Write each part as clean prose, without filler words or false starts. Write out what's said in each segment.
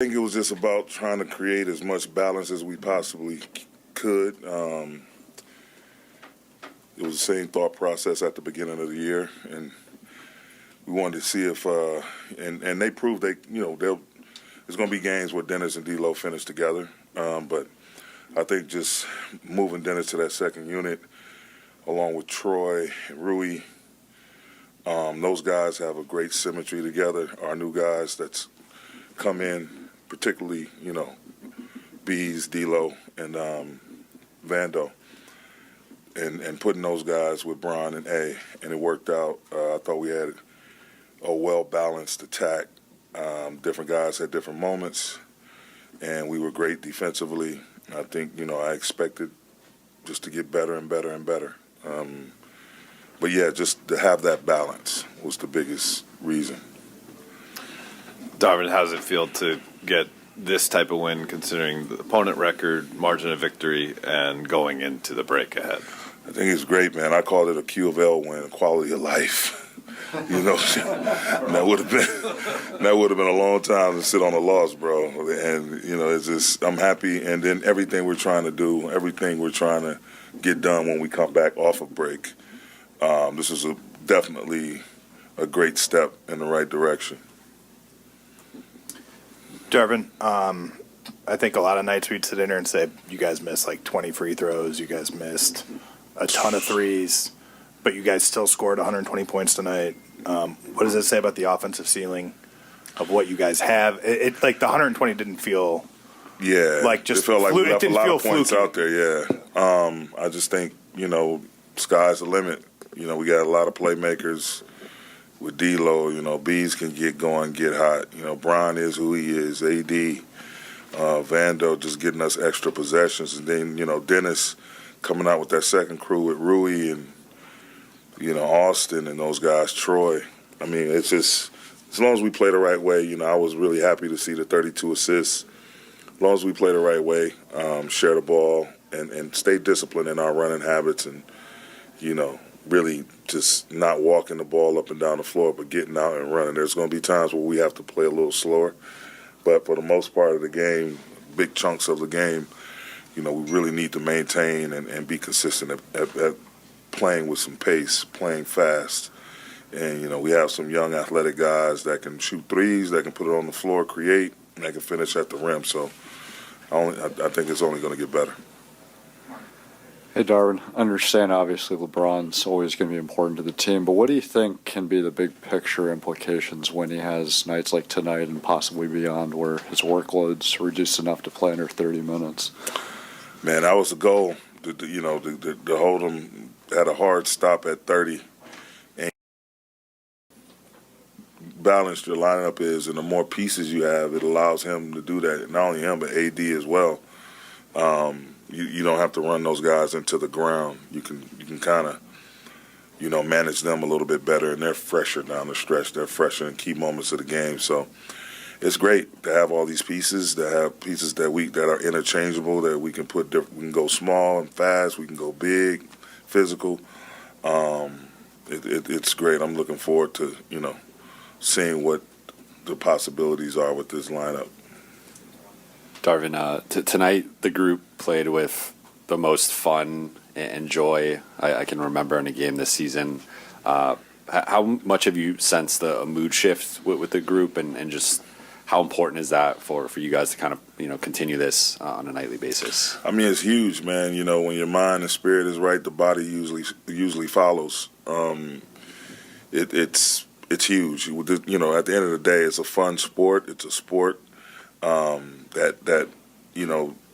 I think it was just about trying to create as much balance as we possibly could. It was the same thought process at the beginning of the year, and we wanted to see if and they proved there's going to be games where Dennis and D'Lo finish together, but I think just moving Dennis to that second unit, along with Troy and Rui, those guys have a great symmetry together. Our new guys that's come in, particularly, Bees, D'Lo, and Vando, and putting those guys with Bron and A, and it worked out. I thought we had a well-balanced attack. Different guys had different moments, and we were great defensively. I think, I expected just to get better and better and better. But, yeah, just to have that balance was the biggest reason. Darvin, how does it feel to get this type of win, considering the opponent record, margin of victory, and going into the break ahead? I think it's great, man. I called it a Q of L win, quality of life. That would have been a long time to sit on a loss, bro. And it's just, I'm happy. And then everything we're trying to do, everything we're trying to get done when we come back off of break, this is definitely a great step in the right direction. Darvin, I think a lot of nights we'd sit in here and say, you guys missed like 20 free throws, you guys missed a ton of threes, but you guys still scored 120 points tonight. What does it say about the offensive ceiling of what you guys have? It like the 120 didn't feel like just it felt like we left a lot of points fluky out there, yeah. I just think, sky's the limit. We got a lot of playmakers. With D'Lo, Bees can get going, get hot. Bron is who he is. AD, Vando just getting us extra possessions. And then, Dennis coming out with that second crew with Rui and, Austin and those guys, Troy. I mean, it's just, as long as we play the right way, I was really happy to see the 32 assists. As long as we play the right way, share the ball, and stay disciplined in our running habits and, really just not walking the ball up and down the floor, but getting out and running. There's going to be times where we have to play a little slower. But for the most part of the game, big chunks of the game, we really need to maintain and be consistent at playing with some pace, playing fast. And, we have some young athletic guys that can shoot threes, that can put it on the floor, create, and that can finish at the rim. So I think it's only going to get better. Hey, Darvin, I understand obviously LeBron's always going to be important to the team, but what do you think can be the big picture implications when he has nights like tonight and possibly beyond where his workload's reduced enough to play under 30 minutes? Man, that was the goal, to hold him at a hard stop at 30. And balanced your lineup is, and the more pieces you have, it allows him to do that. Not only him, but AD as well. You don't have to run those guys into the ground. You can kind of, manage them a little bit better, and they're fresher down the stretch. They're fresher in key moments of the game. So it's great to have all these pieces, to have pieces that are interchangeable, that we can put different. We can go small and fast. We can go big, physical. It's great. I'm looking forward to, seeing what the possibilities are with this lineup. Darvin, tonight the group played with the most fun and joy I can remember in a game this season. How much have you sensed a mood shift with the group, and just how important is that for you guys to kind of continue this on a nightly basis? I mean, it's huge, man. When your mind and spirit is right, the body usually follows. It's huge. At the end of the day, it's a fun sport. It's a sport that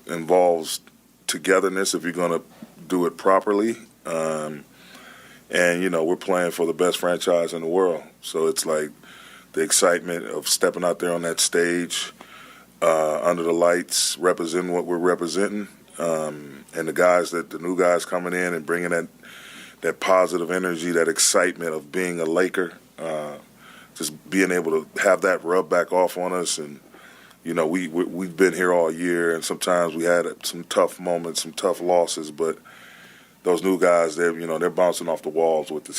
involves togetherness if you're going to do it properly. And we're playing for the best franchise in the world. So it's like the excitement of stepping out there on that stage under the lights, representing what we're representing, and the new guys coming in and bringing that positive energy, that excitement of being a Laker, just being able to have that rub back off on us. And we've been here all year, and sometimes we had some tough moments, some tough losses, but those new guys, they're bouncing off the walls with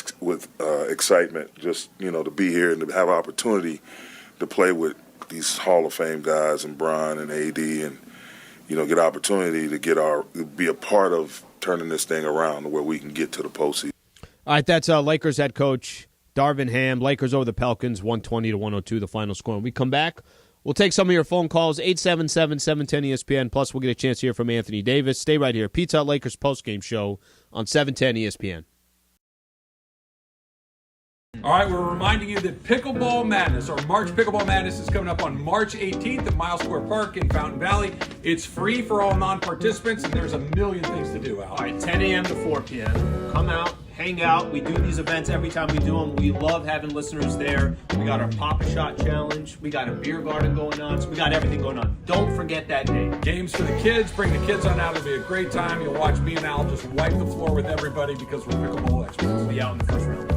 excitement, just to be here and to have an opportunity to play with these Hall of Fame guys and Bron and AD and, get opportunity to be a part of turning this thing around where we can get to the postseason. All right, that's Lakers head coach Darvin Ham. Lakers over the Pelicans, 120-102, the final score. When we come back, we'll take some of your phone calls, 877-710-ESPN. Plus, we'll get a chance to hear from Anthony Davis. Stay right here. Pizza Hut Lakers postgame show on 710 ESPN. All right, we're reminding you that Pickleball Madness, or March Pickleball Madness, is coming up on March 18th at Miles Square Park in Fountain Valley. It's free for all non-participants, and there's a million things to do, Al. All right, 10 a.m. to 4 p.m. Come out, hang out. We do these events every time we do them. We love having listeners there. We got our Pop-A-Shot Challenge. We got a beer garden going on. So we got everything going on. Don't forget that day. Games for the kids. Bring the kids on out. It'll be a great time. You'll watch me and Al just wipe the floor with everybody because we're pickleball experts. We'll be out in the first round.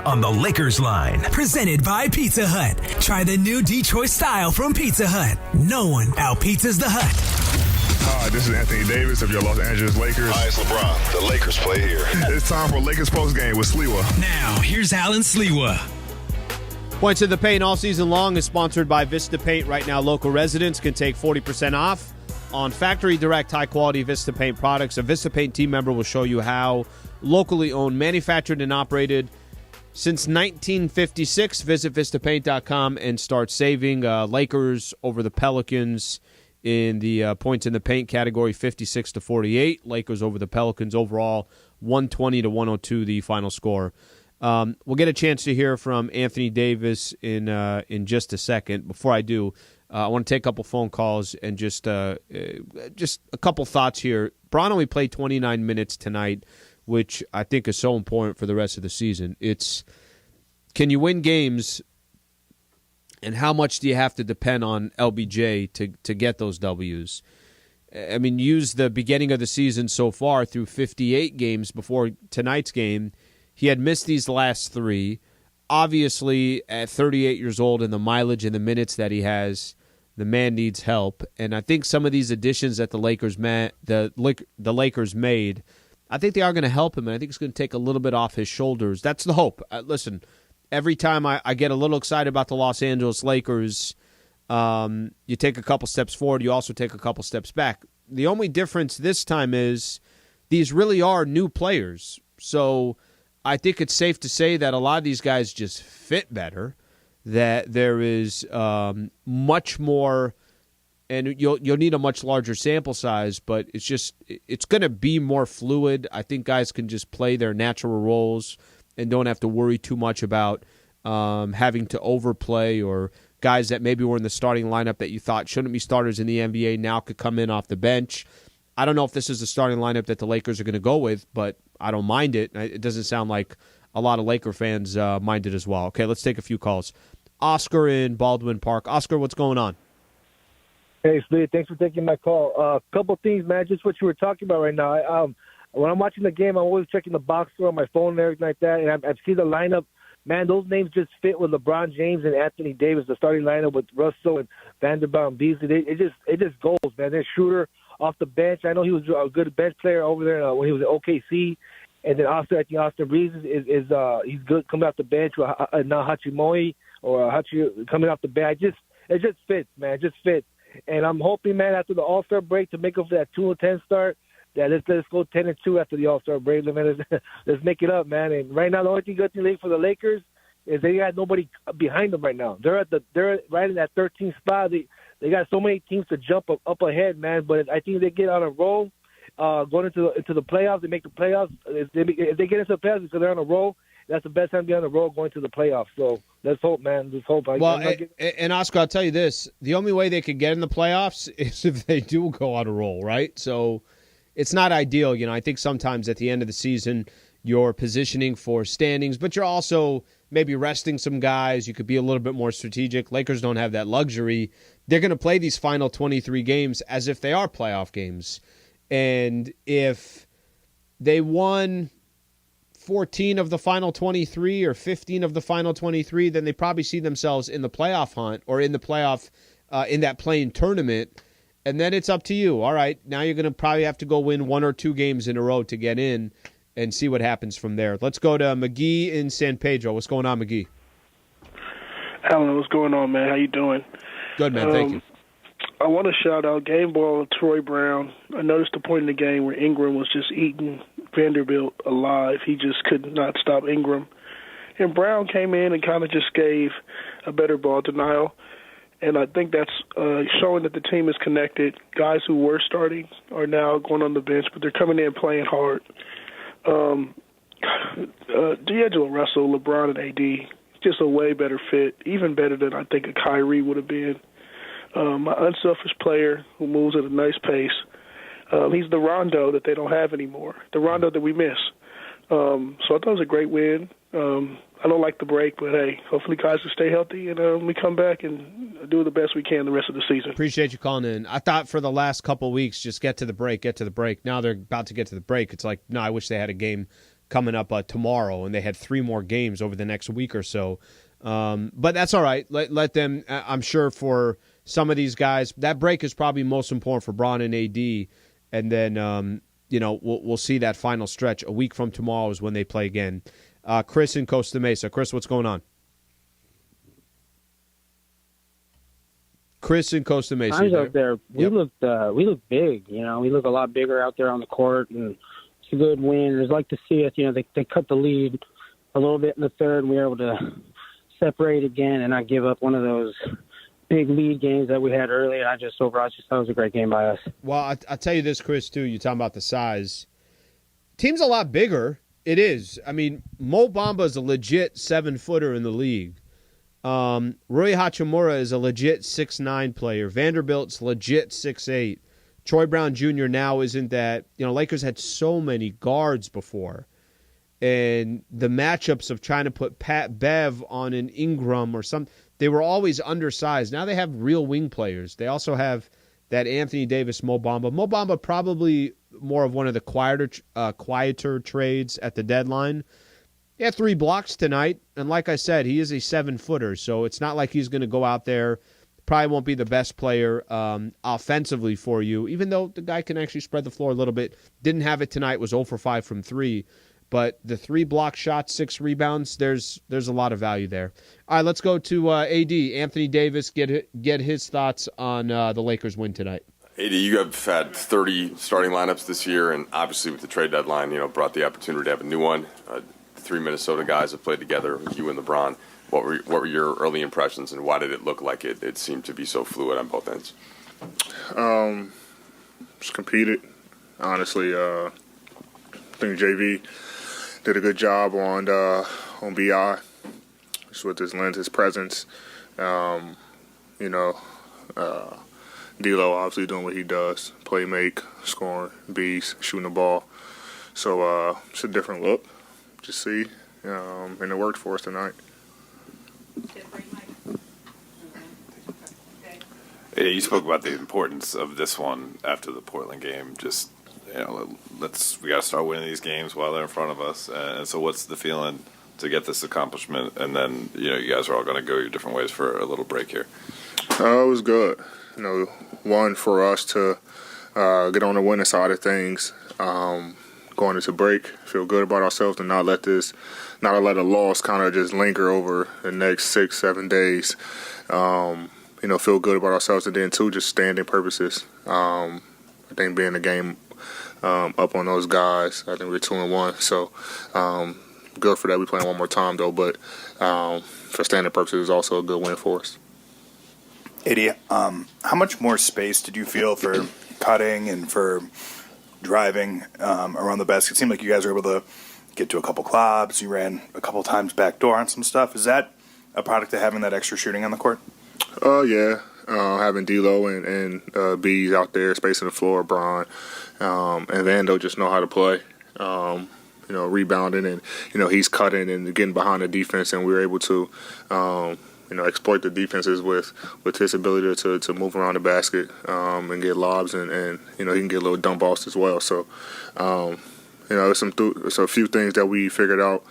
On the Lakers line, presented by Pizza Hut. Try the new Detroit style from Pizza Hut. No one out-pizzas the Hut. Hi, this is Anthony Davis of your Los Angeles Lakers. Hi, it's LeBron. The Lakers play here. It's time for Lakers Postgame with Sliwa. Now, here's Alan Sliwa. Points of the Paint all season long is sponsored by Vista Paint. Right now, local residents can take 40% off on factory direct high-quality Vista Paint products. A Vista Paint team member will show you how. Locally owned, manufactured, and operated since 1956. Visit vistapaint.com and start saving. Lakers over the Pelicans in the points in the paint category, 56-48. Lakers over the Pelicans overall, 120-102, the final score. We'll get a chance to hear from Anthony Davis in just a second. Before I do, I want to take a couple phone calls and just a couple thoughts here. Bron only played 29 minutes tonight, which I think is so important for the rest of the season. It's, can you win games, and how much do you have to depend on LBJ to get those Ws? I mean, use the beginning of the season so far through 58 games before tonight's game. He had missed these last three. Obviously, at 38 years old and the mileage and the minutes that he has, the man needs help. And I think some of these additions that the Lakers made, I think they are going to help him, and I think it's going to take a little bit off his shoulders. That's the hope. Listen, every time I get a little excited about the Los Angeles Lakers, you take a couple steps forward, you also take a couple steps back. The only difference this time is these really are new players. So I think it's safe to say that a lot of these guys just fit better, that there is much more. And you'll need a much larger sample size, but it's going to be more fluid. I think guys can just play their natural roles and don't have to worry too much about having to overplay, or guys that maybe were in the starting lineup that you thought shouldn't be starters in the NBA now could come in off the bench. I don't know if this is the starting lineup that the Lakers are going to go with, but I don't mind it. It doesn't sound like a lot of Laker fans mind it as well. Okay, let's take a few calls. Oscar in Baldwin Park. Oscar, what's going on? Hey, Slee, thanks for taking my call. A couple things, man, just what you were talking about right now. When I'm watching the game, I'm always checking the box score on my phone and everything like that, and I see the lineup man, those names just fit with LeBron James and Anthony Davis, the starting lineup with Russell and Vanderbilt and Beasley. It just goes, man. They're shooter off the bench. I know he was a good bench player over there when he was at OKC. And then I think Austin Reeves is he's good coming off the bench with now Hachimura or Hachi coming off the bench. It just fits, man. It just fits. And I'm hoping, man, after the All-Star break to make up for that 2-10 start, that let's go 10-2 after the All-Star break. Man, let's make it up, man. And right now, the only good thing for the Lakers is they got nobody behind them right now. They're right in that 13th spot. They got so many teams to jump up ahead, man. But I think they get on a roll. Going into the playoffs, they make the playoffs. If they get into the playoffs because they're on a roll, that's the best time to be on the roll going to the playoffs. So let's hope, man. Let's hope. And Oscar, I'll tell you this: the only way they could get in the playoffs is if they do go on a roll, right? So it's not ideal. I think sometimes at the end of the season you're positioning for standings, but you're also maybe resting some guys. You could be a little bit more strategic. Lakers don't have that luxury. They're going to play these final 23 games as if they are playoff games. And if they won 14 of the final 23 or 15 of the final 23, then they probably see themselves in the playoff hunt or in the playoff, in that play-in tournament. And then it's up to you. All right, now you're going to probably have to go win 1 or 2 games in a row to get in and see what happens from there. Let's go to McGee in San Pedro. What's going on, McGee? Alan, what's going on, man? How you doing? Good, man. Thank you. I want to shout out Game Ball and Troy Brown. I noticed the point in the game where Ingram was just eating Vanderbilt alive. He just could not stop Ingram. And Brown came in and kind of just gave a better ball denial. And I think that's showing that the team is connected. Guys who were starting are now going on the bench, but they're coming in playing hard. D'Angelo Russell, LeBron, and AD, just a way better fit, even better than I think a Kyrie would have been. My unselfish player who moves at a nice pace. He's the Rondo that they don't have anymore, the Rondo that we miss. So I thought it was a great win. I don't like the break, but, hey, hopefully guys will stay healthy and we come back and do the best we can the rest of the season. Appreciate you calling in. I thought for the last couple of weeks, just get to the break. Now they're about to get to the break. It's like, no, I wish they had a game coming up tomorrow, and they had 3 more games over the next week or so. But that's all right. Let them, I'm sure for some of these guys, that break is probably most important for Bron and AD. And then, we'll see that final stretch. A week from tomorrow is when they play again. Chris in Costa Mesa. Chris, what's going on? Chris in Costa Mesa. Times out there, we look big. We look a lot bigger out there on the court, and it's a good win. I'd like to see us. They cut the lead a little bit in the third, and we were able to separate again and not give up one of those big lead games that we had earlier. I just thought it was a great game by us. Well, I'll tell you this, Chris, too. You're talking about the size. Team's a lot bigger. It is. I mean, Mo Bamba is a legit 7-footer in the league. Rui Hachimura is a legit 6'9" player. Vanderbilt's legit 6'8". Troy Brown Jr. now isn't that. Lakers had so many guards before. And the matchups of trying to put Pat Bev on an Ingram or something, they were always undersized. Now they have real wing players. They also have that Anthony Davis, Mo Bamba. Mo Bamba probably more of one of the quieter trades at the deadline. He had 3 blocks tonight, and like I said, he is a 7-footer, so it's not like he's going to go out there. Probably won't be the best player offensively for you, even though the guy can actually spread the floor a little bit. Didn't have it tonight, was 0 for 5 from 3. But the 3 block shots, 6 rebounds, there's a lot of value there. All right, let's go to AD. Anthony Davis, get his thoughts on the Lakers win tonight. AD, you have had 30 starting lineups this year, and obviously with the trade deadline, brought the opportunity to have a new one. 3 Minnesota guys have played together, you and LeBron. What were your early impressions, and why did it look like it seemed to be so fluid on both ends? Just competed, honestly. I think JV did a good job on BI, just with his length, his presence. D'Lo obviously doing what he does, play make, scoring, beast, shooting the ball. So it's a different look, just see, and it worked for us tonight. Yeah, you spoke about the importance of this one after the Portland game. Just we got to start winning these games while they're in front of us. And so, what's the feeling to get this accomplishment, and then you guys are all going to go your different ways for a little break here? It was good. One for us to get on the winning side of things, going into break, feel good about ourselves, and not let a loss kind of just linger over the next 6-7 days. Feel good about ourselves, and then two, just standing purposes. I think being the game up on those guys, I think we're 2-1, so good for that. We playing one more time though, but for standing purposes, it's also a good win for us. AD, how much more space did you feel for cutting and for driving around the basket? It seemed like you guys were able to get to a couple clobs. You ran a couple times backdoor on some stuff. Is that a product of having that extra shooting on the court? Yeah. Having D'Lo and Bees out there spacing the floor, Bron, and Vando just know how to play. Rebounding and he's cutting and getting behind the defense, and we were able to exploit the defenses with his ability to move around the basket and get lobs, and he can get little dump offs as well. So there's a few things that we figured out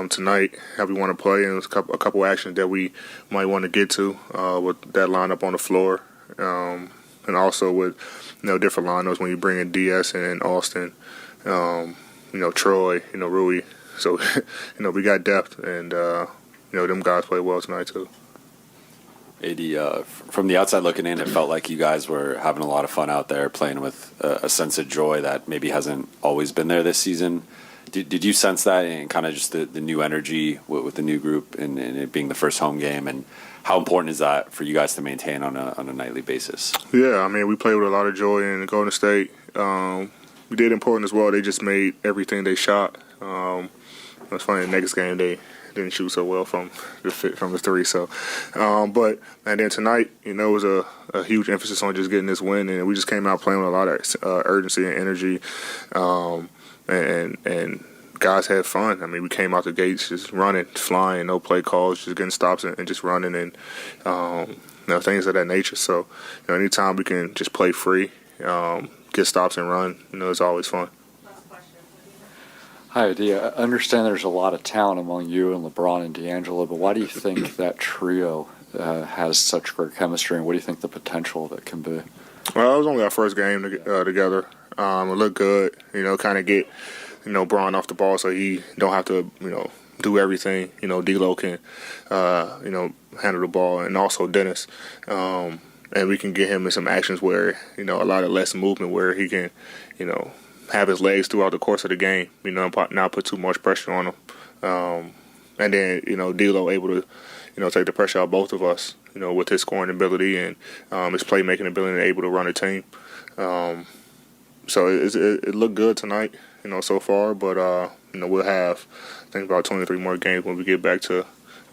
tonight how we want to play, and a couple actions that we might want to get to with that lineup on the floor, and also with different lineups when you bring in DS and Austin, Troy, Rui. So we got depth, and them guys play well tonight too. AD, from the outside looking in, it felt like you guys were having a lot of fun out there, playing with a sense of joy that maybe hasn't always been there this season. Did you sense that, and kind of just the new energy with the new group and it being the first home game? And how important is that for you guys to maintain on a nightly basis? Yeah, we played with a lot of joy in Golden State. We did important as well. They just made everything they shot. It's funny, the next game they didn't shoot so well from the three. So, and then tonight, it was a huge emphasis on just getting this win, and we just came out playing with a lot of urgency and energy, and guys had fun. We came out the gates just running, flying, no play calls, just getting stops and just running, and things of that nature. So, anytime we can just play free, get stops and run, it's always fun. Hi, Adi. I understand there's a lot of talent among you and LeBron and D'Angelo, but why do you think that trio has such great chemistry, and what do you think the potential of it can be? Well, it was only our first game together. It looked good, kind of get, Bron off the ball so he don't have to, do everything. D'Lo can, handle the ball, and also Dennis. And we can get him in some actions where, a lot of less movement where he can, have his legs throughout the course of the game, not put too much pressure on him. And then, D'Lo able to, take the pressure off both of us, with his scoring ability and his playmaking ability and able to run a team. So it looked good tonight, so far, but, we'll have, I think, about 23 more games when we get back to,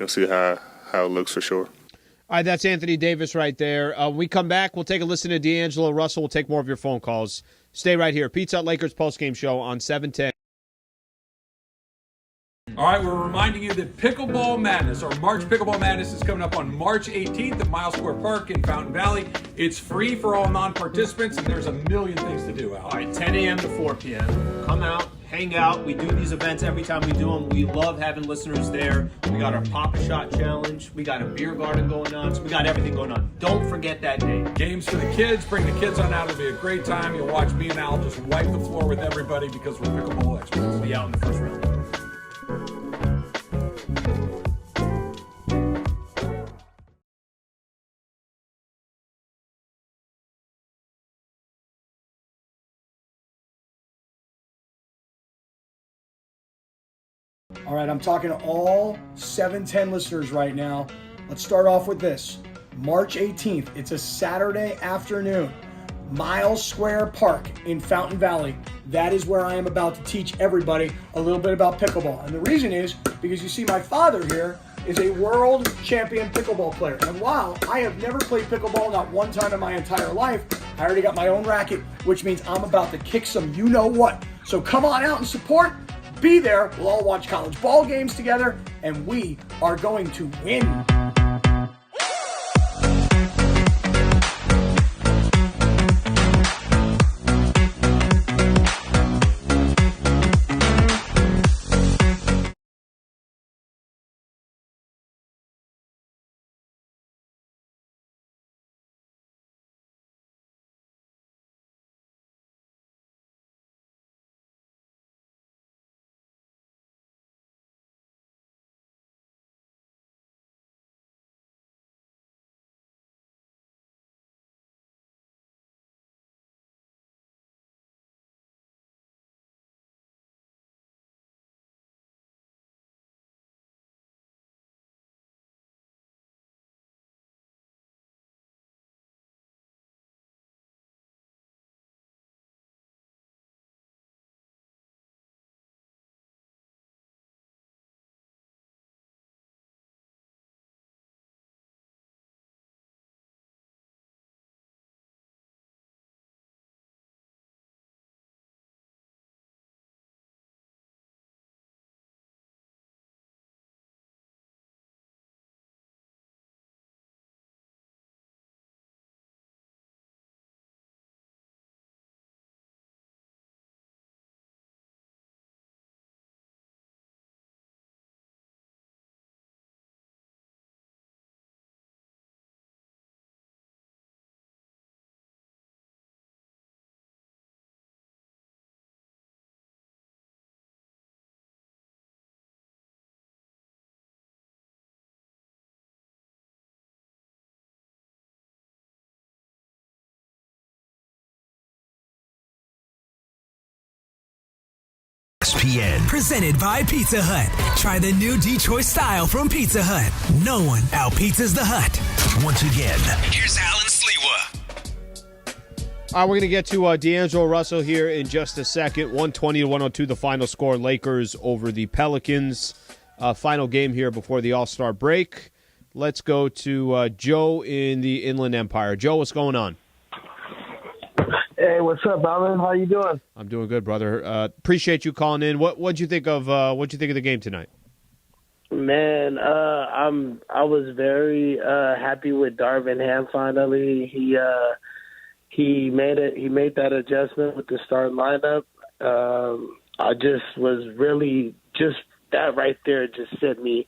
see how it looks for sure. All right, that's Anthony Davis right there. When we come back, we'll take a listen to D'Angelo Russell. We'll take more of your phone calls. Stay right here. Pizza Hut Lakers postgame show on 710. All right, we're reminding you that Pickleball Madness, or March Pickleball Madness, is coming up on March 18th at Miles Square Park in Fountain Valley. It's free for all non-participants, and there's a million things to do, Al. All right, 10 a.m. to 4 p.m. Come out, hang out. We do these events every time we do them. We love having listeners there. We got our Papa Shot Challenge. We got a beer garden going on. So we got everything going on. Don't forget that day. Games for the kids. Bring the kids on out. It'll be a great time. You'll watch me and Al just wipe the floor with everybody because we're pickleball experts. We'll be out in the first round. All right, I'm talking to all 710 listeners right now. Let's start off with this. March 18th, it's a Saturday afternoon. Miles Square Park in Fountain Valley. That is where I am about to teach everybody a little bit about pickleball. And the reason is because you see my father here is a world champion pickleball player. And while I have never played pickleball, not one time in my entire life, I already got my own racket, which means I'm about to kick some you-know-what. So come on out and support. Be there. We'll all watch college ball games together, and we are going to win. ESPN. Presented by Pizza Hut. Try the new Detroit style from Pizza Hut. No one out-pizzas the Hut. Once again, here's Alan Sliwa. All right, we're going to get to D'Angelo Russell here in just a second. 120-102, the final score. Lakers over the Pelicans. Final game here before the All-Star break. Let's go to Joe in the Inland Empire. Joe, what's going on? Hey, what's up, Alan? How you doing? I'm doing good, brother. Appreciate you calling in. What'd you think of the game tonight? Man, I was very happy with Darvin Ham. Finally, he made it. He made that adjustment with the starting lineup. I just was really just that right there just sent me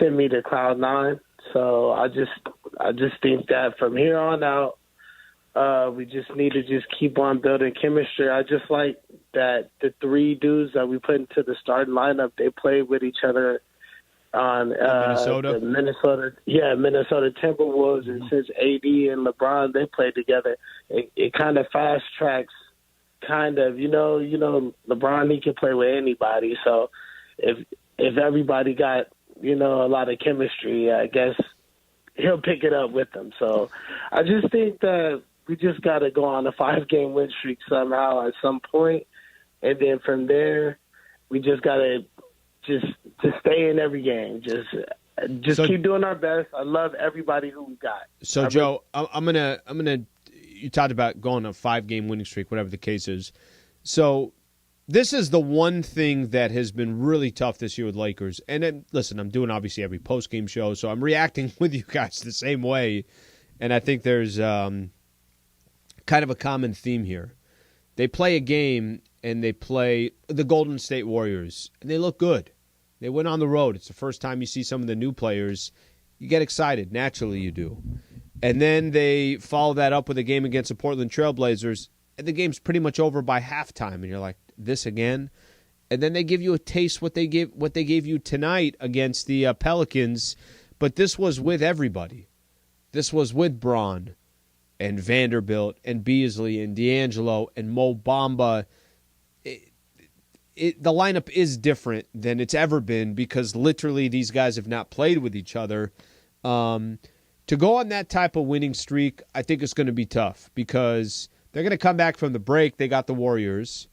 to cloud nine. So I just think that from here on out, we just need to just keep on building chemistry. I just like that the three dudes that we put into the starting lineup, they played with each other on Minnesota. Minnesota Timberwolves, and since AD and LeBron they played together, it kind of fast tracks. Kind of, you know, LeBron, he can play with anybody. So if everybody got, a lot of chemistry, I guess he'll pick it up with them. So I just think that we just got to go on a 5-game win streak somehow at some point, and then from there we just got to just stay in every game. Just keep doing our best. I love everybody who we got. So Joe, I'm gonna. You talked about going on a 5-game winning streak, whatever the case is. So this is the one thing that has been really tough this year with Lakers. And then, listen, I'm doing obviously every post-game show, so I'm reacting with you guys the same way. And I think there's kind of a common theme here. They play a game, and they play the Golden State Warriors, and they look good. They went on the road. It's the first time you see some of the new players. You get excited. Naturally, you do. And then they follow that up with a game against the Portland Trailblazers, and the game's pretty much over by halftime, and you're like, this again? And then they give you a taste what they gave you tonight against the Pelicans, but this was with everybody. This was with Braun and Vanderbilt and Beasley and D'Angelo and Mo Bamba. The lineup is different than it's ever been because literally these guys have not played with each other. To go on that type of winning streak, I think it's going to be tough because they're going to come back from the break. They got the Warriors.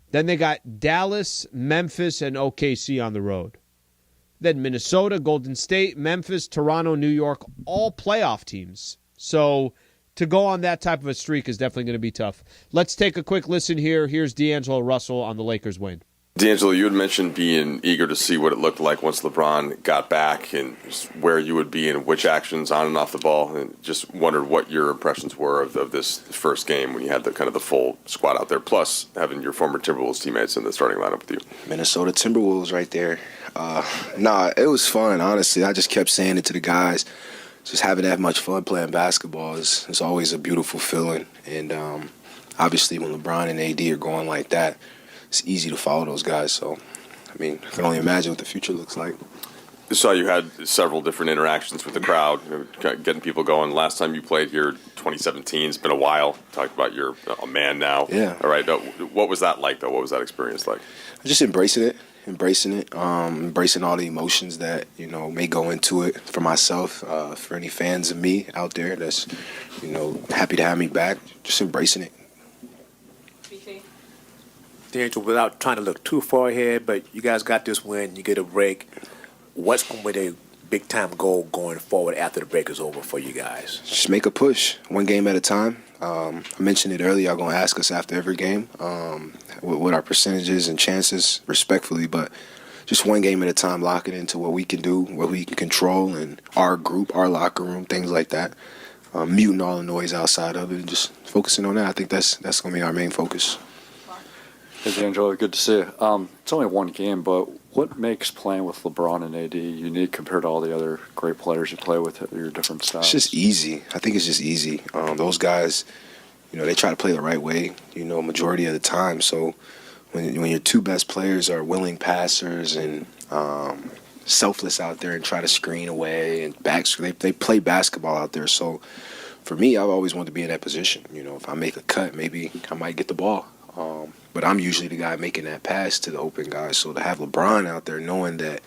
Then they got Dallas, Memphis, and OKC on the road. Then Minnesota, Golden State, Memphis, Toronto, New York, all playoff teams. So to go on that type of a streak is definitely going to be tough. Let's take a quick listen here. Here's D'Angelo Russell on the Lakers win. D'Angelo, you had mentioned being eager to see what it looked like once LeBron got back and where you would be and which actions on and off the ball. And just wondered what your impressions were of this first game when you had the full squad out there, plus having your former Timberwolves teammates in the starting lineup with you. Minnesota Timberwolves right there. It was fun, honestly. I just kept saying it to the guys. Just having that much fun playing basketball is always a beautiful feeling. And obviously when LeBron and AD are going like that, it's easy to follow those guys. So, I can only imagine what the future looks like. I saw you had several different interactions with the crowd, getting people going. Last time you played here, 2017, it's been a while. Talked about you're a man now. Yeah. All right. What was that like, though? What was that experience like? Just embracing it, embracing all the emotions that, may go into it for myself, for any fans of me out there that's, happy to have me back, just embracing it. D'Angelo, without trying to look too far ahead, but you guys got this win, you get a break. What's going to be the big-time goal going forward after the break is over for you guys? Just make a push, one game at a time. I mentioned it earlier, y'all going to ask us after every game what our percentages and chances, respectfully, but just one game at a time, lock it into what we can do, what we can control, and our group, our locker room, things like that. Muting all the noise outside of it and just focusing on that. I think that's going to be our main focus. Hey, D'Angelo, good to see you. It's only one game, but what makes playing with LeBron and AD unique compared to all the other great players you play with at your different styles? It's just easy. I think it's just easy. Those guys, they try to play the right way, majority of the time. So when your two best players are willing passers and selfless out there and try to screen away and they play basketball out there. So for me, I've always wanted to be in that position. If I make a cut, maybe I might get the ball. But I'm usually the guy making that pass to the open guys. So to have LeBron out there knowing that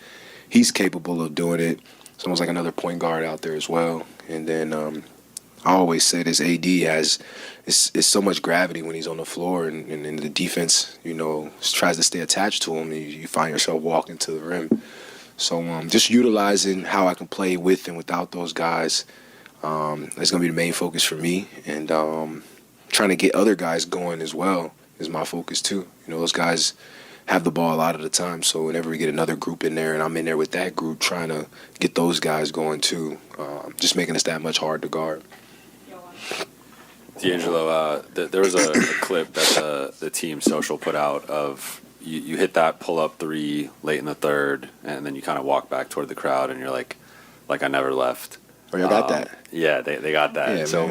he's capable of doing it, it's almost like another point guard out there as well. And then I always say this, AD has it's so much gravity when he's on the floor, and the defense, tries to stay attached to him. You find yourself walking to the rim. So just utilizing how I can play with and without those guys is going to be the main focus for me. And trying to get other guys going as well is my focus too. Those guys have the ball a lot of the time, so whenever we get another group in there and I'm in there with that group trying to get those guys going too, just making us that much hard to guard. D'Angelo, there was a clip that the team social put out of you hit that pull-up three late in the third, and then you kind of walk back toward the crowd, and you're like I never left. Oh, you got that? Yeah, they got that. Yeah, so,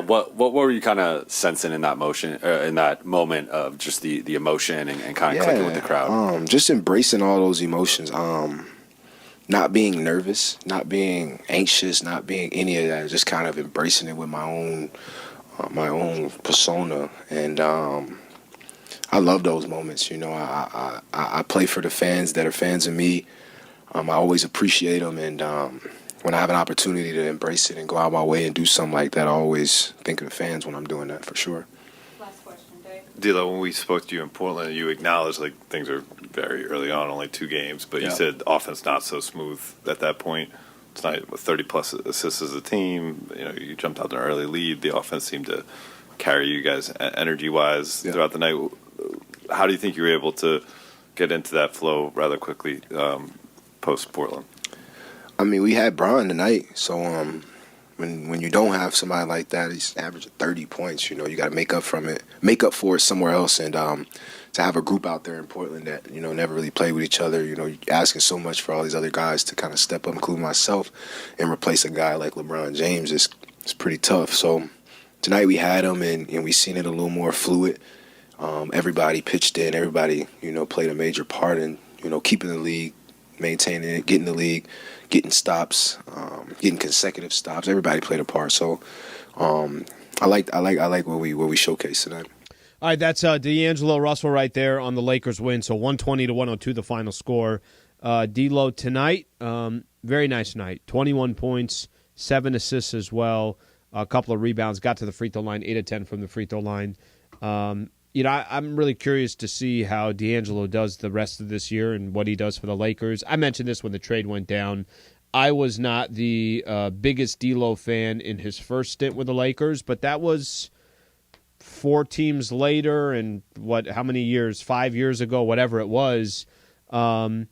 what were you kind of sensing in that in that moment of just the emotion and kind of clicking with the crowd? Just embracing all those emotions. Not being nervous, not being anxious, not being any of that. Just kind of embracing it with my own persona, and I love those moments. I play for the fans that are fans of me. I always appreciate them, and when I have an opportunity to embrace it and go out my way and do something like that, I always think of the fans when I'm doing that, for sure. Last question, Dave. Dilo, when we spoke to you in Portland, you acknowledged things are very early on, only 2 games, but you said offense not so smooth at that point. Tonight with 30-plus assists as a team, you jumped out to an early lead. The offense seemed to carry you guys energy-wise throughout the night. How do you think you were able to get into that flow rather quickly post-Portland? I mean, we had Bron tonight, so when you don't have somebody like that, he's averaging 30 points. You got to make up for it somewhere else, and to have a group out there in Portland that never really played with each other. You're asking so much for all these other guys to kind of step up, including myself, and replace a guy like LeBron James is pretty tough. So tonight we had him, and we seen it a little more fluid. Everybody pitched in. Everybody played a major part in keeping the league, maintaining it, getting the league, getting stops, getting consecutive stops. Everybody played a part. So I like what we showcased tonight. All right, that's D'Angelo Russell right there on the Lakers win. So 120-102 the final score. D'Lo tonight, very nice night. 21 points, 7 assists as well, a couple of rebounds, got to the free throw line, 8 of 10 from the free throw line. I'm really curious to see how D'Angelo does the rest of this year and what he does for the Lakers. I mentioned this when the trade went down. I was not the biggest D'Lo fan in his first stint with the Lakers, but that was 4 teams later and how many years? 5 years ago, whatever it was. Kind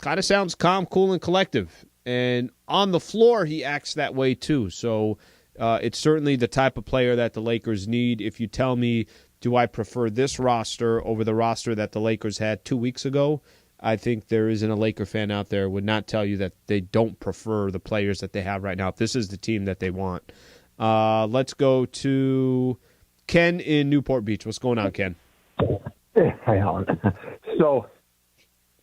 of sounds calm, cool, and collective. And on the floor, he acts that way too. So it's certainly the type of player that the Lakers need. If you tell me, do I prefer this roster over the roster that the Lakers had 2 weeks ago, I think there isn't a Laker fan out there would not tell you that they don't prefer the players that they have right now. If this is the team that they want. Let's go to Ken in Newport Beach. What's going on, Ken? Hi, Alan. So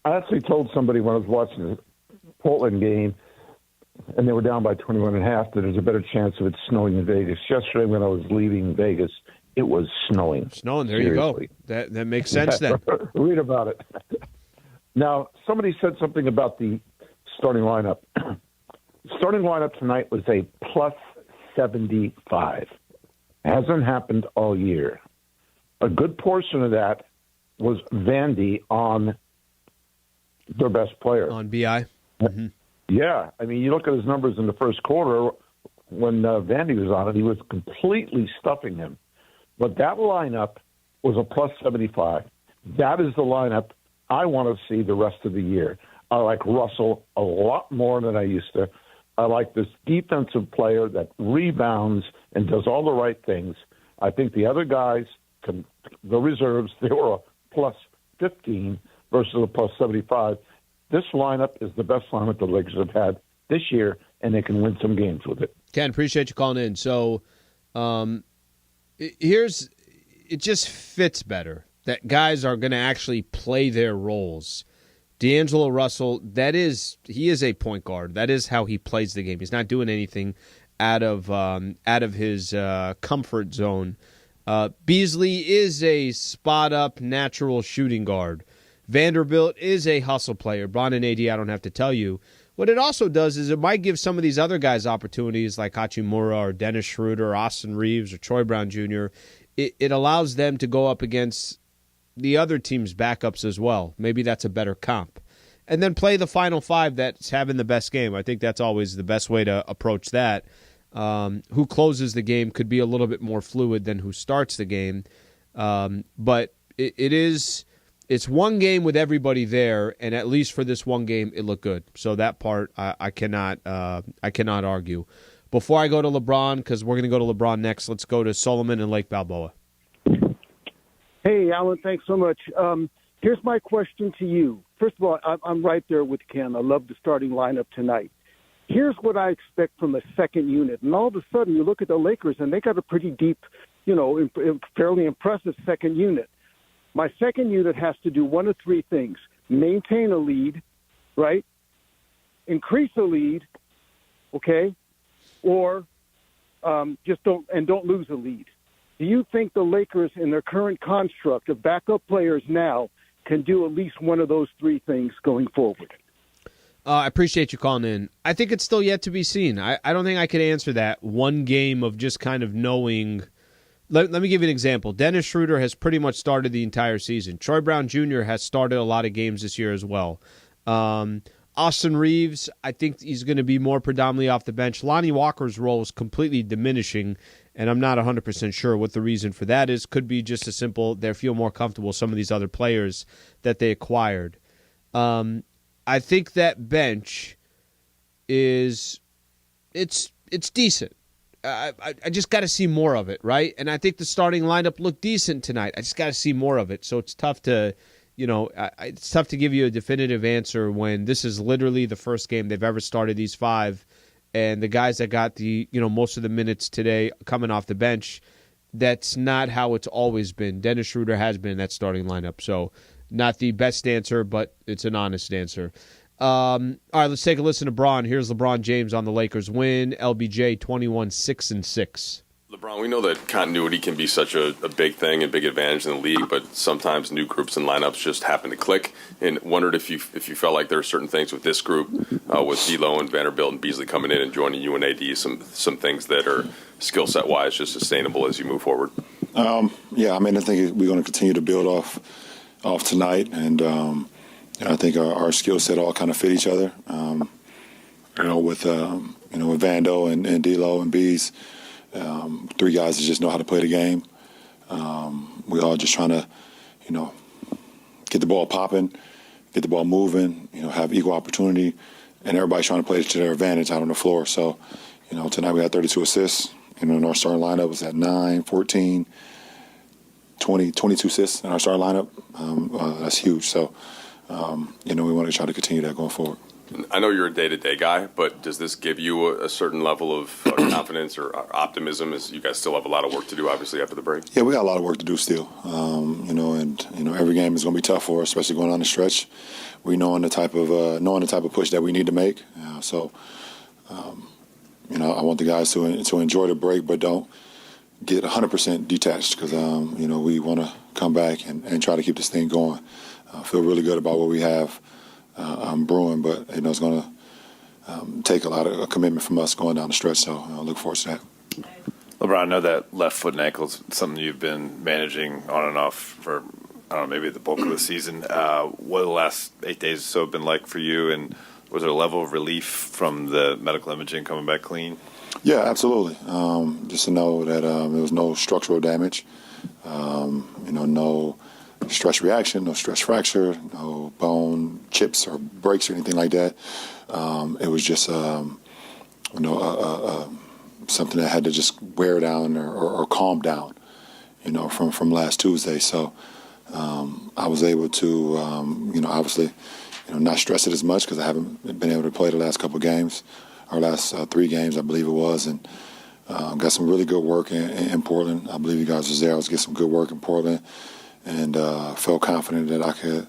I actually told somebody when I was watching the Portland game, and they were down by 21.5, that there's a better chance of it snowing in Vegas. Yesterday when I was leaving Vegas, it was snowing. Snowing, there Seriously. You go. That makes sense then. Read about it. Now, somebody said something about the starting lineup. Starting lineup tonight was a plus 75. Hasn't happened all year. A good portion of that was Vandy on their best player. On BI? Mm-hmm. Yeah. I mean, you look at his numbers in the first quarter when Vandy was on it, he was completely stuffing him. But that lineup was a plus 75. That is the lineup I want to see the rest of the year. I like Russell a lot more than I used to. I like this defensive player that rebounds and does all the right things. I think the other guys, the reserves, they were a plus 15 versus a plus 75. This lineup is the best lineup the Lakers have had this year, and they can win some games with it. Ken, appreciate you calling in. So it just fits better that guys are going to actually play their roles. D'Angelo Russell, he is a point guard. That is how he plays the game. He's not doing anything out of his comfort zone. Beasley is a spot-up natural shooting guard. Vanderbilt is a hustle player. Bron and AD, I don't have to tell you. What it also does is it might give some of these other guys opportunities like Hachimura or Dennis Schroeder or Austin Reeves or Troy Brown Jr. It allows them to go up against the other team's backups as well. Maybe that's a better comp. And then play the final five that's having the best game. I think that's always the best way to approach that. Who closes the game could be a little bit more fluid than who starts the game. But it's one game with everybody there, and at least for this one game, it looked good. So that part I cannot argue. Before I go to LeBron, because we're going to go to LeBron next, let's go to Solomon and Lake Balboa. Hey, Alan, thanks so much. Here's my question to you. First of all, I'm right there with Ken. I love the starting lineup tonight. Here's what I expect from a second unit. And all of a sudden, you look at the Lakers, and they got a pretty deep, fairly impressive second unit. My second unit has to do one of three things: maintain a lead, right? Increase a lead, okay? Or just don't lose a lead. Do you think the Lakers, in their current construct of backup players now, can do at least one of those three things going forward? I appreciate you calling in. I think it's still yet to be seen. I don't think I could answer that one game of just kind of knowing. Let me give you an example. Dennis Schroeder has pretty much started the entire season. Troy Brown Jr. has started a lot of games this year as well. Austin Reeves, I think he's going to be more predominantly off the bench. Lonnie Walker's role is completely diminishing, and I'm not 100% sure what the reason for that is. Could be just as simple they feel more comfortable with some of these other players that they acquired. I think that bench it's decent. I just got to see more of it, right? And I think the starting lineup looked decent tonight. I just got to see more of it. So it's tough to, it's tough to give you a definitive answer when this is literally the first game they've ever started these five, and the guys that got the, most of the minutes today coming off the bench, that's not how it's always been. Dennis Schroeder has been in that starting lineup. So not the best answer, but it's an honest answer. All right, let's take a listen to Bron. Here's LeBron James on the Lakers win. LBJ 21-6-6. LeBron, we know that continuity can be such a big thing and big advantage in the league, but sometimes new groups and lineups just happen to click. And wondered if you felt like there are certain things with this group, with D'Lo and Vanderbilt and Beasley coming in and joining you and AD, some things that are skill set wise just sustainable as you move forward. I think we're going to continue to build off tonight, and I think our skill set all kind of fit each other. With Vando and D'Lo and Bees, three guys that just know how to play the game. We all just trying to, get the ball popping, get the ball moving, have equal opportunity, and everybody's trying to play to their advantage out on the floor. So, tonight we had 32 assists. And our starting lineup was at 9, 14, 20, 22 assists in our starting lineup. That's huge. So, we want to try to continue that going forward. I know you're a day-to-day guy, but does this give you a certain level of confidence or optimism, as you guys still have a lot of work to do, obviously, after the break? Yeah, we got a lot of work to do still. Every game is going to be tough for us, especially going on the stretch. We knowing the type of push that we need to make. I want the guys to enjoy the break, but don't get 100% detached, because we want to come back and try to keep this thing going. I feel really good about what we have brewing, but it's going to take a lot of commitment from us going down the stretch. So I look forward to that. LeBron, I know that left foot and ankle is something you've been managing on and off for, maybe the bulk of the season. What the last 8 days or so have been like for you, and was there a level of relief from the medical imaging coming back clean? Yeah, absolutely. Just to know that there was no structural damage, no stress reaction, no stress fracture, no bone chips or breaks or anything like that. It was just, something that had to just wear down or calm down, from last Tuesday. So I was able to, obviously, not stress it as much, because I haven't been able to play the last couple of games, or last 3 games, I believe it was, and got some really good work in Portland. I believe you guys was there. I was getting some good work in Portland, and felt confident that I could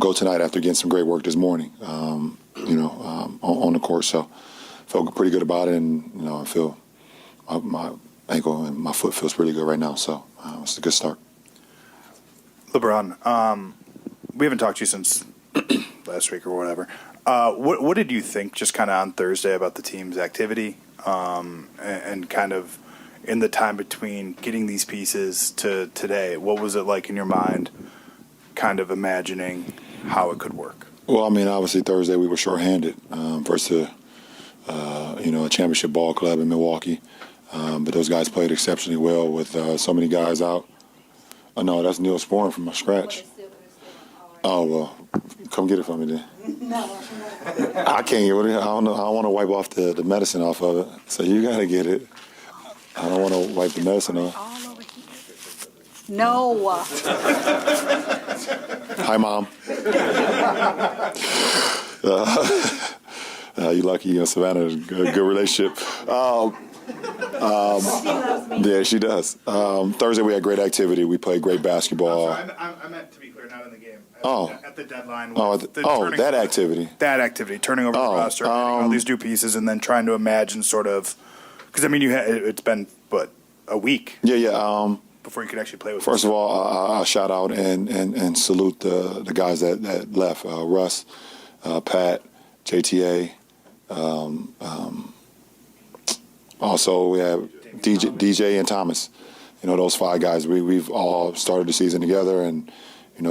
go tonight after getting some great work this morning, on the court. So felt pretty good about it, and I feel my ankle and my foot feels pretty good right now. So it's a good start. LeBron, we haven't talked to you since last week or whatever. What did you think just kind of on Thursday about the team's activity and kind of in the time between getting these pieces to today? What was it like in your mind kind of imagining how it could work? Well, I mean, obviously Thursday we were shorthanded versus a championship ball club in Milwaukee. But those guys played exceptionally well with so many guys out. Oh, no, that's Neil Sporn from my scratch. Oh, well, come get it from me then. I can't get it. I don't know. I don't want to wipe off the medicine off of it. So you got to get it. I don't want to wipe the medicine off. No. Hi, Mom. You lucky you and Savannah has a good relationship. Yeah, she does. Thursday we had great activity. We played great basketball. I meant to be clear, not in the game. At the deadline. That activity. That activity, turning over the roster, adding all these new pieces, and then trying to imagine sort of, because I mean, it's been a week. Yeah. Before you could actually play with. First of all, I'll shout out and salute the guys that left. Russ, Pat, JTA. Also, we have DJ and Thomas. Those 5 guys. We've all started the season together and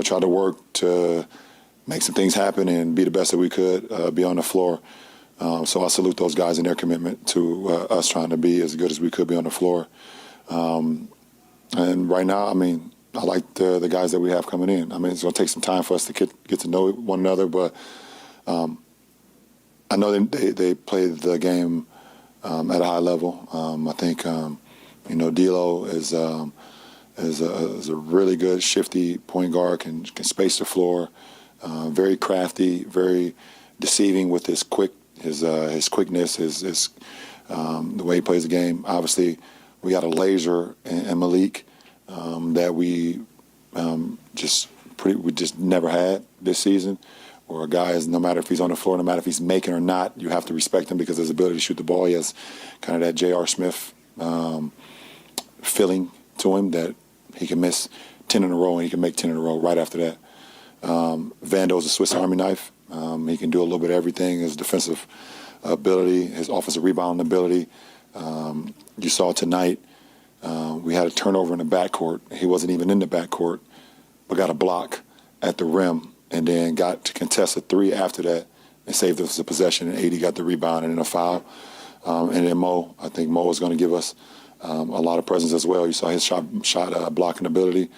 tried to work to make some things happen and be the best that we could, be on the floor. So I salute those guys and their commitment to us trying to be as good as we could be on the floor. And right now, I mean, I like the guys that we have coming in. I mean, it's going to take some time for us to get to know one another, but I know they played the game at a high level. I think D'Lo is a really good, shifty point guard, can space the floor, very crafty, very deceiving with his quickness, his the way he plays the game. Obviously, we got a laser in Malik that we just never had this season. Or a guy is, no matter if he's on the floor, no matter if he's making or not, you have to respect him because of his ability to shoot the ball. He has kind of that J.R. Smith feeling to him that he can miss 10 in a row and he can make 10 in a row right after that. Vando's a Swiss Army knife. He can do a little bit of everything. His defensive ability, his offensive rebounding ability. You saw tonight we had a turnover in the backcourt. He wasn't even in the backcourt, but got a block at the rim and then got to contest a 3 after that and saved us a possession, and AD got the rebound and then a foul. And then I think Mo is going to give us a lot of presence as well. You saw his shot blocking ability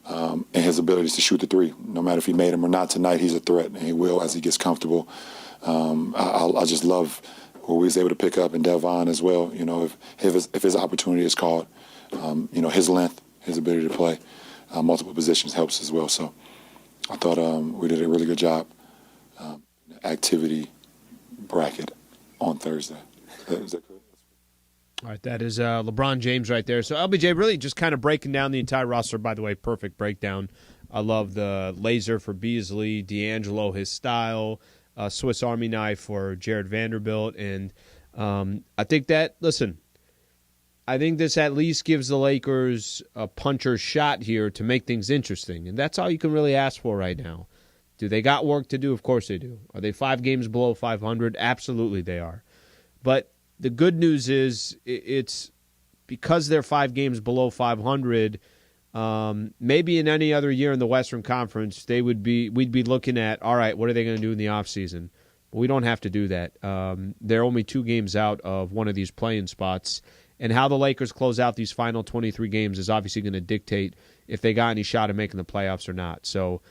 and his ability to shoot the 3. No matter if he made him or not tonight, he's a threat, and he will as he gets comfortable. I just love what we was able to pick up in Devon as well. If his opportunity is called, his length, his ability to play multiple positions helps as well. So I thought we did a really good job. Activity bracket on Thursday. Is that correct? All right, that is LeBron James right there. So LBJ really just kind of breaking down the entire roster. By the way, perfect breakdown. I love the laser for Beasley, D'Angelo, his style, Swiss Army knife for Jared Vanderbilt. And I think that, listen, I think this at least gives the Lakers a puncher's shot here to make things interesting. And that's all you can really ask for right now. Do they got work to do? Of course they do. Are they 5 games below 500? Absolutely they are. But the good news is it's because they're 5 games below 500, maybe in any other year in the Western Conference, we'd be looking at, all right, what are they going to do in the offseason? But we don't have to do that. They're only 2 games out of one of these play-in spots. And how the Lakers close out these final 23 games is obviously going to dictate if they got any shot at making the playoffs or not. So,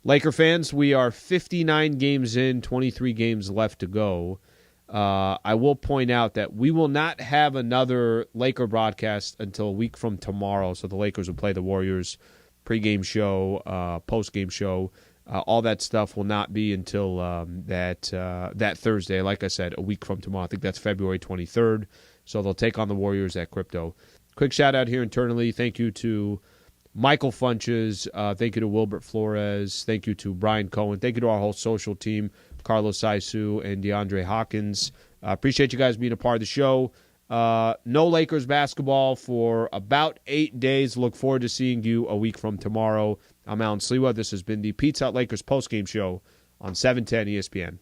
Laker fans, we are 59 games in, 23 games left to go. I will point out that we will not have another Laker broadcast until a week from tomorrow. So the Lakers will play the Warriors pregame show, postgame show. All that stuff will not be until that Thursday. Like I said, a week from tomorrow. I think that's February 23rd. So they'll take on the Warriors at Crypto. Quick shout out here internally. Thank you to Michael Funches. Thank you to Wilbert Flores. Thank you to Brian Cohen. Thank you to our whole social team, Carlos Saisu and DeAndre Hawkins. Appreciate you guys being a part of the show. No Lakers basketball for about 8 days. Look forward to seeing you a week from tomorrow. I'm Alan Sliwa. This has been the Pizza Hut Lakers postgame show on 710 ESPN.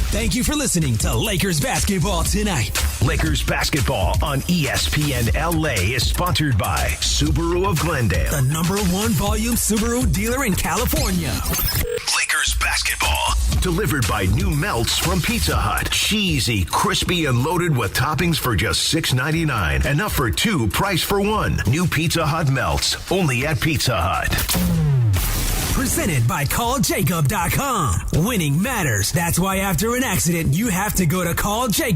Thank you for listening to Lakers Basketball Tonight. Lakers Basketball on ESPNLA is sponsored by Subaru of Glendale, the #1 volume Subaru dealer in California. Lakers Basketball, delivered by new melts from Pizza Hut. Cheesy, crispy, and loaded with toppings for just $6.99. Enough for 2, price for 1. New Pizza Hut melts, only at Pizza Hut. Presented by CallJacob.com. Winning matters. That's why after an accident, you have to go to CallJacob.